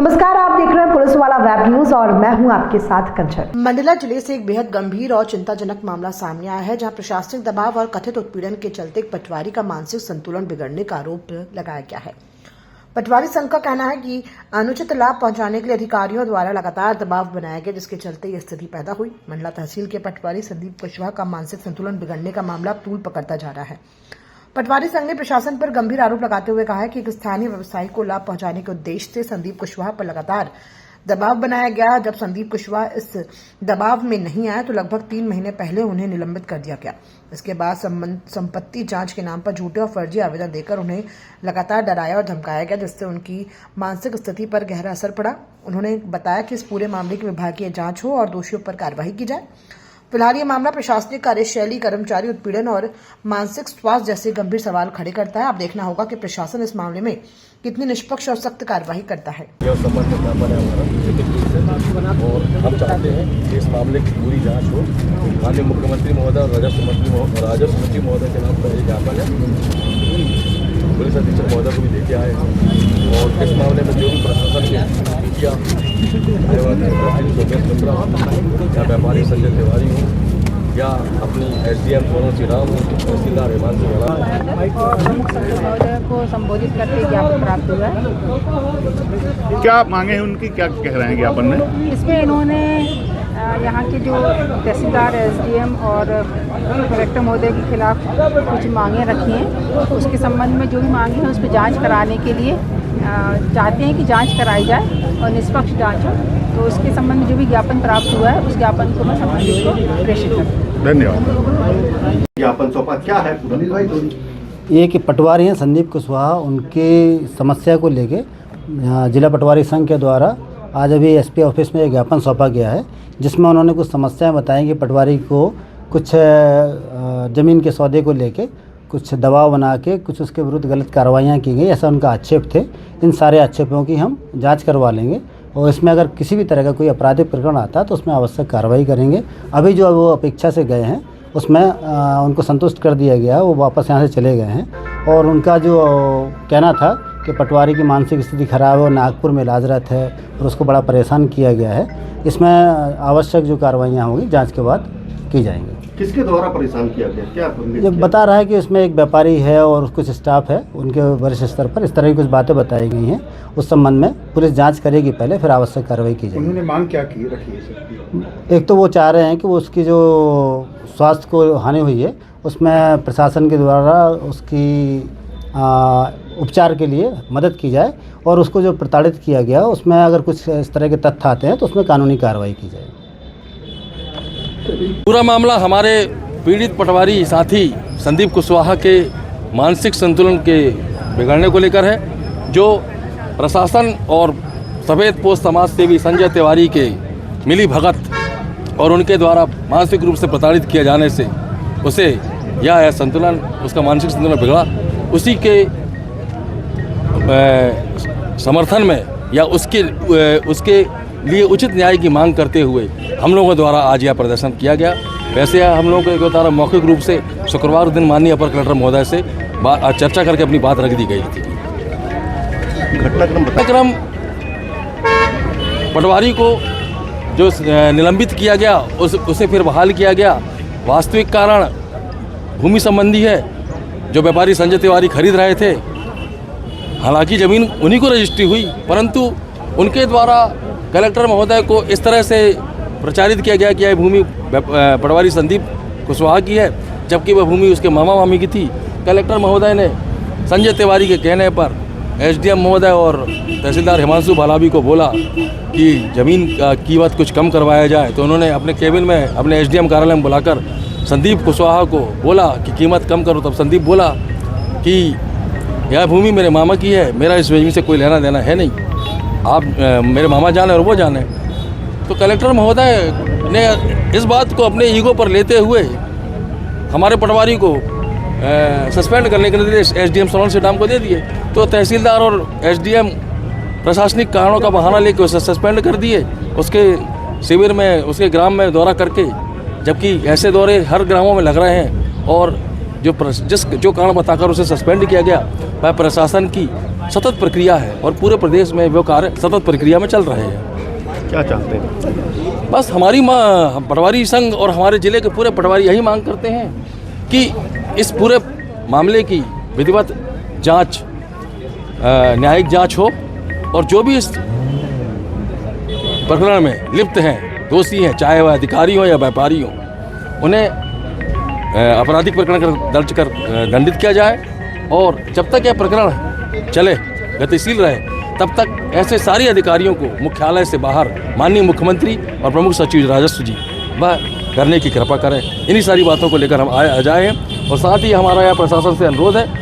नमस्कार, आप देख रहे हैं पुलिस वाला वेब न्यूज और मैं हूं आपके साथ कंचन। मंडला जिले से एक बेहद गंभीर और चिंताजनक मामला सामने आया है, जहां प्रशासनिक दबाव और कथित उत्पीड़न के चलते एक पटवारी का मानसिक संतुलन बिगड़ने का आरोप लगाया गया है। पटवारी संघ का कहना है कि अनुचित लाभ पहुंचाने के लिए अधिकारियों द्वारा लगातार दबाव बनाया गया, जिसके चलते ये स्थिति पैदा हुई। मंडला तहसील के पटवारी संदीप कुशवाहा का मानसिक संतुलन बिगड़ने का मामला तूल पकड़ता जा रहा है। पटवारी संघ ने प्रशासन पर गंभीर आरोप लगाते हुए कहा है कि एक स्थानीय व्यवसायी को लाभ पहुंचाने के उद्देश्य से संदीप कुशवाहा पर लगातार दबाव बनाया गया। जब संदीप कुशवाहा इस दबाव में नहीं आया तो लगभग 3 महीने पहले उन्हें निलंबित कर दिया गया। इसके बाद संपत्ति जांच के नाम पर झूठे और फर्जी आवेदन देकर उन्हें लगातार डराया और धमकाया गया, जिससे उनकी मानसिक स्थिति पर गहरा असर पड़ा। उन्होंने बताया कि इस पूरे मामले की विभागीय जांच हो और दोषियों पर कार्रवाई की जाए। फिलहाल ये मामला प्रशासनिक कार्यशैली, कर्मचारी उत्पीड़न और मानसिक स्वास्थ्य जैसे गंभीर सवाल खड़े करता है। अब देखना होगा कि प्रशासन इस मामले में कितनी निष्पक्ष और सख्त कार्रवाई करता है। और हम चाहते हैं कि इस मामले की पूरी जांच हो। माननीय मुख्यमंत्री महोदय और राजस्व मंत्री महोदय के नाम पर एक ज्ञापन है, पुलिस अधीक्षक महोदय को भी देके आए हैं। और इस मामले में जो भी प्रशासन के किया या व्यापारी संजय तिवारी हो या अपनी SDM सोनू श्रीराम हो, तहसीलदार हिमांशु महोदय को संबोधित करके ज्ञापन प्राप्त हुआ है। क्या मांगे हैं उनकी, क्या कह रहे हैं ज्ञापन में? इसमें इन्होंने यहाँ के जो तहसीलदार, SDM और कलेक्टर महोदय के खिलाफ कुछ मांगे रखी हैं। उसके संबंध में जो भी मांगे हैं उस पर जांच कराने के लिए चाहते हैं कि जांच कराई जाए और निष्पक्ष जांच हो। तो उसके संबंध में जो भी ज्ञापन प्राप्त हुआ है उस ज्ञापन को मैं संबंधित को प्रेषित करूँ। धन्यवाद। ज्ञापन सौंपा क्या है? ये कि पटवारी हैं संदीप कुशवाहा, उनकी समस्या को लेके जिला पटवारी संघ के द्वारा आज अभी SP ऑफिस में एक ज्ञापन सौंपा गया है, जिसमें उन्होंने कुछ समस्याएं बताई कि पटवारी को कुछ ज़मीन के सौदे को लेके कुछ दबाव बना के कुछ उसके विरुद्ध गलत कार्रवाइयाँ की गई, ऐसा उनका आक्षेप थे। इन सारे आक्षेपों की हम जांच करवा लेंगे और इसमें अगर किसी भी तरह का कोई आपराधिक प्रकरण आता है तो उसमें आवश्यक कार्रवाई करेंगे। अभी जो वो अपेक्षा से गए हैं उसमें उनको संतुष्ट कर दिया गया, वो वापस यहाँ से चले गए हैं। और उनका जो कहना था कि पटवारी की मानसिक स्थिति खराब है और नागपुर में इलाजरत है और उसको बड़ा परेशान किया गया है, इसमें आवश्यक जो कार्रवाइयाँ होंगी जांच के बाद की जाएंगी। किसके द्वारा परेशान किया गया? क्या जब बता रहा है कि उसमें एक व्यापारी है और कुछ स्टाफ है, उनके वरिष्ठ स्तर पर इस तरह की कुछ बातें बताई गई हैं। उस संबंध में पुलिस जांच करेगी पहले, फिर आवश्यक कार्रवाई की जाएगी। उन्होंने मांग क्या की रखी है? एक तो वो चाह रहे हैं कि वो उसकी जो स्वास्थ्य को हानि हुई है उसमें प्रशासन के द्वारा उसकी उपचार के लिए मदद की जाए और उसको जो प्रताड़ित किया गया उसमें अगर कुछ इस तरह के तथ्य आते हैं तो उसमें कानूनी कार्रवाई की जाए। पूरा मामला हमारे पीड़ित पटवारी साथी संदीप कुशवाहा के मानसिक संतुलन के बिगड़ने को लेकर है, जो प्रशासन और सफेद पोस्ट समाज सेवी संजय तिवारी के मिली भगत और उनके द्वारा मानसिक रूप से प्रताड़ित किए जाने से उसे यह संतुलन, उसका मानसिक संतुलन बिगड़ा। उसी के समर्थन में या उसके लिए उचित न्याय की मांग करते हुए हम लोगों द्वारा आज यह प्रदर्शन किया गया। वैसे हम लोगों को द्वारा मौखिक रूप से शुक्रवार दिन माननीय अपर कलेक्टर महोदय से चर्चा करके अपनी बात रख दी गई थी। घटनाक्रम पटवारी को जो निलंबित किया गया उसे फिर बहाल किया गया। वास्तविक कारण भूमि संबंधी है, जो व्यापारी संजय तिवारी खरीद रहे थे। हालांकि ज़मीन उन्हीं को रजिस्ट्री हुई, परंतु उनके द्वारा कलेक्टर महोदय को इस तरह से प्रचारित किया गया कि यह भूमि पटवारी संदीप कुशवाहा की है, जबकि वह भूमि उसके मामा मामी की थी। कलेक्टर महोदय ने संजय तिवारी के कहने पर SDM महोदय और तहसीलदार हिमांशु भालावी को बोला कि ज़मीन का कीमत कुछ कम करवाया जाए, तो उन्होंने अपने केबिन में अपने SDM कार्यालय में बुलाकर संदीप कुशवाहा को बोला कि कीमत कम करो। तब संदीप बोला कि यह भूमि मेरे मामा की है, मेरा इस भूमि से कोई लेना देना है नहीं, आप मेरे मामा जाने और वो जाने। तो कलेक्टर महोदय ने इस बात को अपने ईगो पर लेते हुए हमारे पटवारी को सस्पेंड करने के निर्देश SDM सोनल श्रीराम को दे दिए। तो तहसीलदार और SDM प्रशासनिक कारणों का बहाना लेकर उसे सस्पेंड कर दिए, उसके शिविर में, उसके ग्राम में दौरा करके, जबकि ऐसे दौरे हर ग्रामों में लग रहे हैं और जो कारण बताकर उसे सस्पेंड किया गया वह प्रशासन की सतत प्रक्रिया है और पूरे प्रदेश में वो कार्य सतत प्रक्रिया में चल रहे हैं। क्या चाहते हैं? बस हमारी पटवारी संघ और हमारे जिले के पूरे पटवारी यही मांग करते हैं कि इस पूरे मामले की विधिवत जांच, न्यायिक जांच हो और जो भी इस प्रकरण में लिप्त हैं, दोषी हैं, चाहे वह अधिकारी हो या व्यापारी हो, उन्हें आपराधिक प्रकरण दर्ज कर दंडित किया जाए और जब तक यह प्रकरण चले, गतिशील रहे, तब तक ऐसे सारे अधिकारियों को मुख्यालय से बाहर माननीय मुख्यमंत्री और प्रमुख सचिव राजस्व जी वह करने की कृपा करें। इन्हीं सारी बातों को लेकर हम आ जाए हैं और साथ ही हमारा यह प्रशासन से अनुरोध है